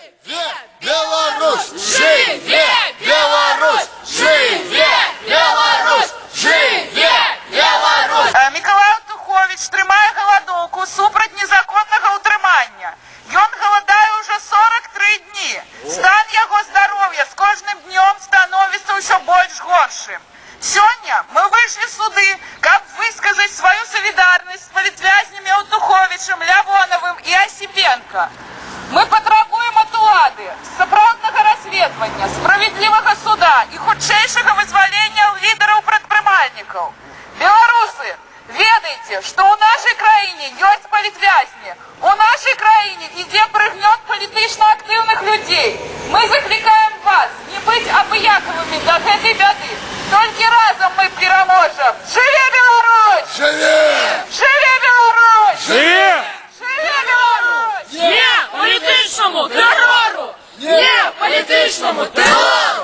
Живе Беларусь! Живе Беларусь! Живе Беларусь! Живе Беларусь! Миколай Тухович трымае галадоўку супраць незаконнага ўтрымання. Ён галадае ўжо 43 дні. Стан яго здароўя з кожным днём становіцца ўсё больш горшым. Сёння мы выйшлі суды, каб высказаць сваю салідарнасць з палітвязнямі Туховичам, Лявоновым і Осіпенко. Мы патрабуем ад улады сапраўднага расследавання, справядлівага суда і хутчэйшага вызвалення лідараў прадпрымальнікаў. Беларусы, ведайте, што ў нашай краіне ёсць палітвязні. У нашай краіне ідзе прыгнёт палітычна актыўных людзей. Мы заклікаем вас не быць абыякавымі да гэтай бяды. Толькі разам мы пераможам. Жыве Беларусь! Живе! Жыве Беларусь! Живе! Жыве Беларусь! Не політичному терору! Не політичному терору!